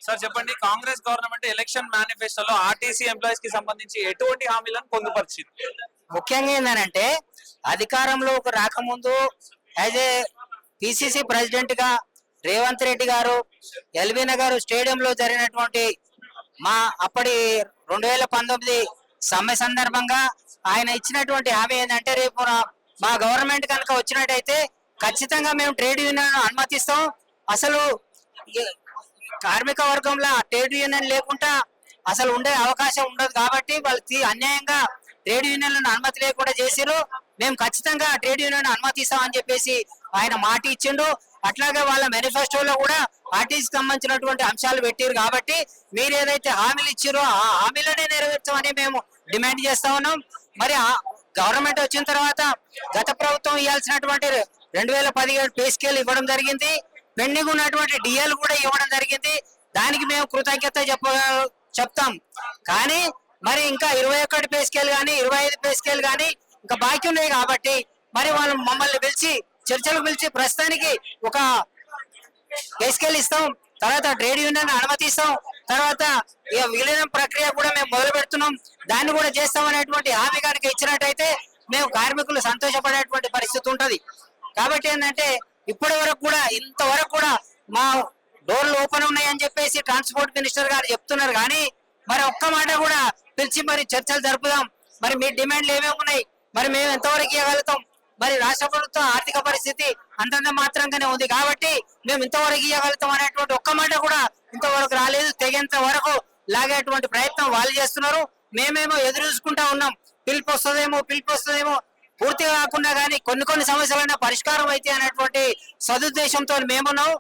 Sir చెప్పండి, Congress government election మేనిఫెస్టోలో RTC employees కి సంబంధించి ఎటువంటి హామీలను పొందుపరిచింది? ముఖ్యంగా ఏంటంటే అధికారంలోకి రాకముందు యాజ్ ఏ పిసిసి ప్రెసిడెంట్ గా రేవంత్ రెడ్డి గారు ఎల్బీ నగర్ స్టేడియంలో జరిగినటువంటి మా అప్పటి 2019 సమ్మె సందర్భంగా ఆయన ఇచ్చినటువంటి హామీ ఏంటంటే రేపు మా గవర్నమెంట్ కనుక వచ్చినట్టయితే ఖచ్చితంగా మేము ట్రేడ్ యూనియన్ అనుమతిస్తాం. అసలు కార్మిక వర్గంలో ట్రేడ్ యూనియన్ లేకుండా అసలు ఉండే అవకాశం ఉండదు కాబట్టి వాళ్ళకి అన్యాయంగా ట్రేడ్ యూనియన్లను అనుమతి లేకుండా చేసిరు. మేము ఖచ్చితంగా ట్రేడ్ యూనియన్ అనుమతిస్తాం అని చెప్పేసి ఆయన మాట ఇచ్చిండు. అట్లాగే వాళ్ళ మేనిఫెస్టోలో కూడా ఆర్టీసీకి సంబంధించినటువంటి అంశాలు పెట్టారు. కాబట్టి మీరు ఏదైతే హామీలు ఇచ్చారో ఆ హామీలనే నెరవేర్చమని మేము డిమాండ్ చేస్తా ఉన్నాం. మరి గవర్నమెంట్ వచ్చిన తర్వాత గత ప్రభుత్వం ఇవ్వాల్సినటువంటి 2017 పే స్కేల్ ఇవ్వడం జరిగింది. పెండింగ్ ఉన్నటువంటి డిఎల్ కూడా ఇవ్వడం జరిగింది. దానికి మేము కృతజ్ఞత చెప్తాం. కానీ మరి ఇంకా 21 పే స్కేల్ కానీ 25 పే స్కేల్ కానీ ఇంకా బాకీ ఉన్నాయి. కాబట్టి మరి వాళ్ళు మమ్మల్ని పిలిచి చర్చలకు పిలిచి ప్రస్తుతానికి ఒక పే స్కేల్ ఇస్తాం, తర్వాత ట్రేడ్ యూనియన్ అనుమతిస్తాం, తర్వాత ఇక విలీనం ప్రక్రియ కూడా మేము మొదలు పెడుతున్నాం, దాన్ని కూడా చేస్తాం అనేటువంటి హామీ కనుక ఇచ్చినట్టయితే మేము కార్మికులు సంతోషపడేటువంటి పరిస్థితి ఉంటది. కాబట్టి ఏంటంటే ఇప్పటి వరకు కూడా ఇంతవరకు కూడా మా డోర్లు ఓపెన్ ఉన్నాయని చెప్పేసి ట్రాన్స్పోర్ట్ మినిస్టర్ గారు చెప్తున్నారు. కానీ మరి ఒక్క మాట కూడా పిలిచి మరి చర్చలు జరుపుదాం, మరి మీ డిమాండ్లు ఏమేమి ఉన్నాయి, మరి మేము ఎంతవరకు ఇవ్వగలుగుతాం, మరి రాష్ట్ర ప్రభుత్వం ఆర్థిక పరిస్థితి అంతంత మాత్రంగానే ఉంది కాబట్టి మేము ఇంతవరకు ఇవ్వగలుగుతాం అనేటువంటి ఒక్క మాట కూడా ఇంతవరకు రాలేదు. తెగేంత వరకు లాగేటువంటి ప్రయత్నం వాళ్ళు చేస్తున్నారు. మేమేమో ఎదురు చూసుకుంటా ఉన్నాం, పిలుపు వస్తుందేమో పూర్తిగా కాకుండా కానీ కొన్ని సమస్యలైనా పరిష్కారం అయితే అనేటువంటి సదుద్దేశంతో మేమున్నాం.